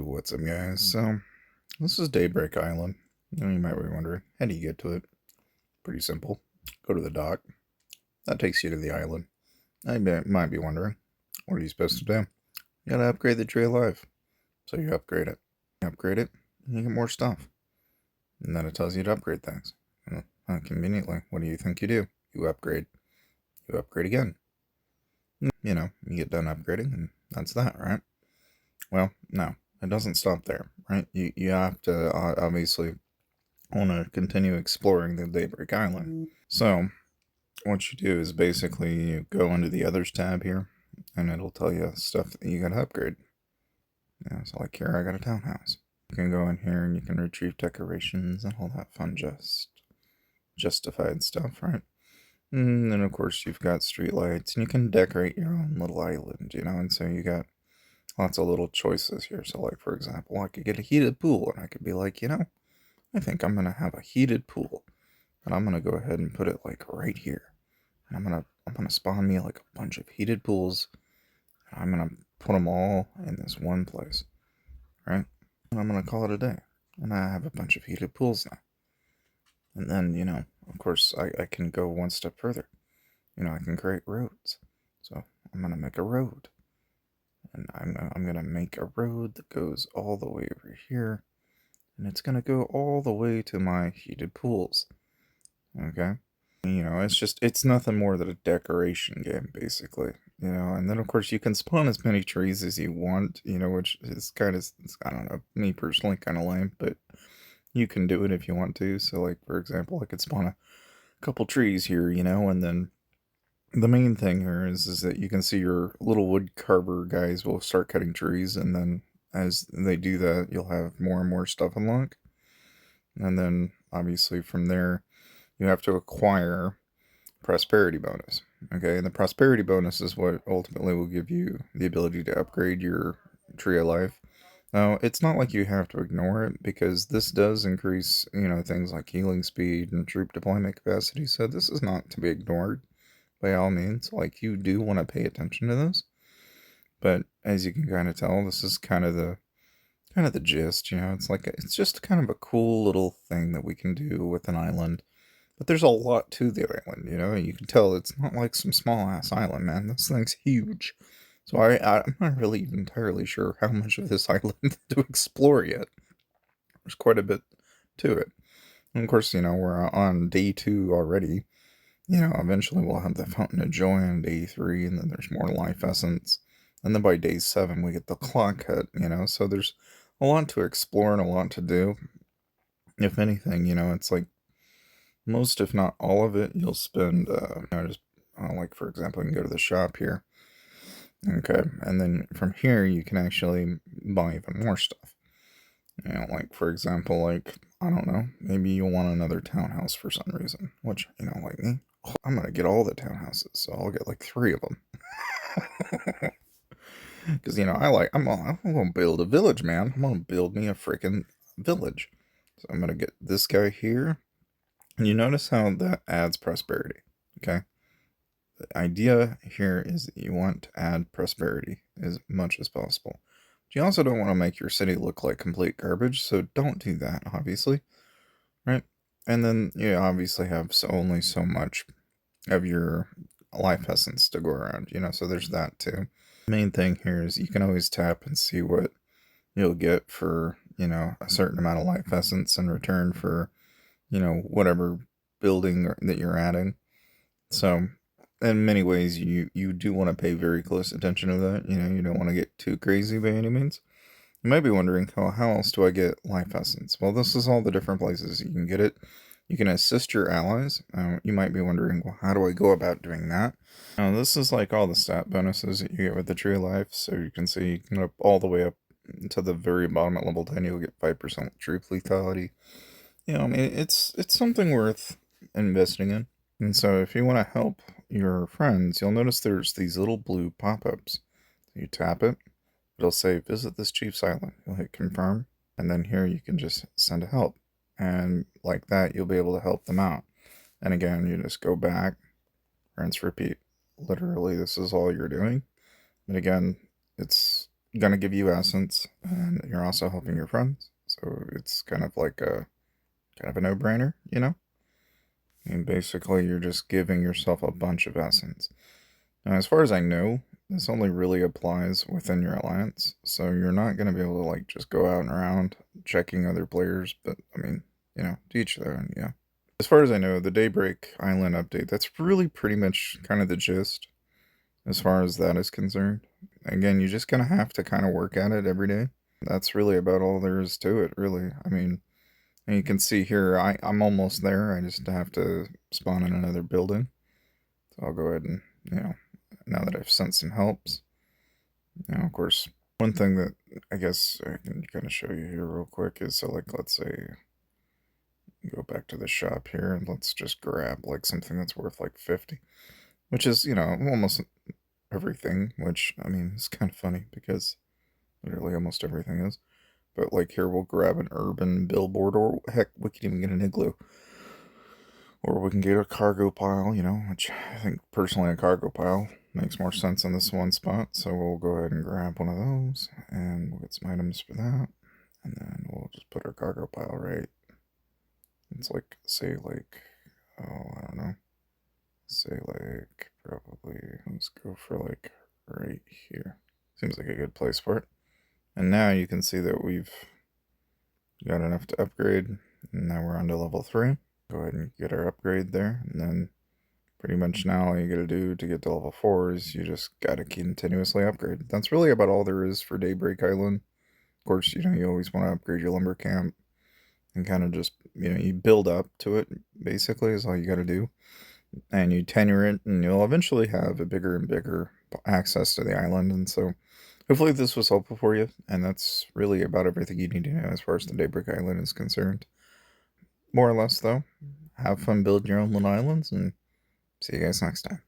What's up, guys? So, this is Daybreak Island. You might be wondering, how do you get to it? Pretty simple. Go to the dock. That takes you to the island. Might be wondering, what are you supposed to do? You gotta upgrade the tree of life. So you upgrade it. You upgrade it, and you get more stuff. And then it tells you to upgrade things. Conveniently, what do you think you do? You upgrade. You upgrade again. You get done upgrading, and that's that, right? Well, no, it doesn't stop there, right? You have to obviously want to continue exploring the Daybreak Island. So, what you do is basically you go into the Others tab here, and it'll tell you stuff that you gotta upgrade. So like here, I got a townhouse. You can go in here and you can retrieve decorations and all that fun justified stuff, right? And then of course you've got streetlights, and you can decorate your own little island, and so you got lots of little choices here. So like for example, I could get a heated pool, and I could be like, I think I'm gonna have a heated pool, and I'm gonna go ahead and put it like right here, and I'm gonna spawn me like a bunch of heated pools, and I'm gonna put them all in this one place, right? And I'm gonna call it a day, and I have a bunch of heated pools now. And then of course I can go one step further. I can create roads. So I'm gonna make a road, and I'm gonna make a road that goes all the way over here, and it's gonna go all the way to my heated pools. Okay? It's nothing more than a decoration game, basically. And then of course you can spawn as many trees as you want, which is I don't know, me personally kind of lame, but you can do it if you want to. So like, for example, I could spawn a couple trees here, and then the main thing here is that you can see your little wood carver guys will start cutting trees, and then as they do that, you'll have more and more stuff unlock. And then obviously from there, you have to acquire prosperity bonus. Okay, and the prosperity bonus is what ultimately will give you the ability to upgrade your tree of life. Now, it's not like you have to ignore it, because this does increase, things like healing speed and troop deployment capacity, so this is not to be ignored by all means. Like, you do want to pay attention to this, but as you can kind of tell, this is kind of the gist. It's just kind of a cool little thing that we can do with an island. But there's a lot to the island, you can tell it's not like some small ass island, man. This thing's huge. So I'm not really entirely sure how much of this island to explore yet. There's quite a bit to it. And of course, we're on day 2 already. Eventually we'll have the Fountain of Joy on day 3, and then there's more life essence. And then by day 7, we get the clock hut, so there's a lot to explore and a lot to do. If anything, it's like most, if not all of it, you'll spend, like for example, you can go to the shop here. Okay, and then from here, you can actually buy even more stuff. Like for example, like, I don't know, maybe you'll want another townhouse for some reason, which, like me, I'm gonna get all the townhouses, so I'll get like 3 of them. Because, I'm gonna build a village, man. I'm gonna build me a freaking village. So I'm gonna get this guy here. And you notice how that adds prosperity, okay? The idea here is that you want to add prosperity as much as possible. But you also don't want to make your city look like complete garbage, so don't do that, obviously, right? And then you obviously have only so much of your life essence to go around, so there's that too. The main thing here is you can always tap and see what you'll get for, a certain amount of life essence in return for, whatever building that you're adding. So in many ways, you do want to pay very close attention to that. You don't want to get too crazy by any means. You might be wondering, how else do I get life essence? Well, this is all the different places you can get it. You can assist your allies. You might be wondering, well, how do I go about doing that? Now, this is like all the stat bonuses that you get with the Tree of Life. So you can see, you can go all the way up to the very bottom at level 10, you'll get 5% troop lethality. It's something worth investing in. And so if you want to help your friends, you'll notice there's these little blue pop-ups. You tap it, it'll say, visit this chief's island. You'll hit confirm, and then here you can just send a help. And like that, you'll be able to help them out. And again, you just go back, rinse, repeat. Literally, this is all you're doing. And again, it's gonna give you essence, and you're also helping your friends. So it's kind of like a no-brainer, you know? And basically, you're just giving yourself a bunch of essence. Now, as far as I know, this only really applies within your alliance, so you're not going to be able to, like, just go out and around checking other players, but, I mean, to each their own, yeah. As far as I know, the Daybreak Island update, that's really pretty much kind of the gist, as far as that is concerned. Again, you're just going to have to kind of work at it every day. That's really about all there is to it, really. I mean, and you can see here, I'm almost there. I just have to spawn in another building. So I'll go ahead and, now that I've sent some helps. Of course, one thing that I guess I can kind of show you here real quick is, so like, let's say, go back to the shop here and let's just grab like something that's worth like 50, which is, almost everything, which, I mean, is kind of funny because literally almost everything is. But like here, we'll grab an urban billboard, or heck, we can even get an igloo. Or we can get a cargo pile, which I think personally a cargo pile makes more sense in this one spot. So we'll go ahead and grab one of those, and we'll get some items for that. And then we'll just put our cargo pile right. It's like, say like, oh, I don't know. Say like, probably, let's go for like right here. Seems like a good place for it. And now you can see that we've got enough to upgrade. And now we're on to level 3. Go ahead and get our upgrade there, and then pretty much now all you gotta do to get to level 4 is you just gotta continuously upgrade. That's really about all there is for Daybreak Island. Of course, you always want to upgrade your lumber camp and kind of just, you build up to it, basically, is all you gotta do. And you tenure it, and you'll eventually have a bigger and bigger access to the island. And so hopefully this was helpful for you, and that's really about everything you need to know as far as the Daybreak Island is concerned. More or less, though, have fun building your own little islands, and see you guys next time.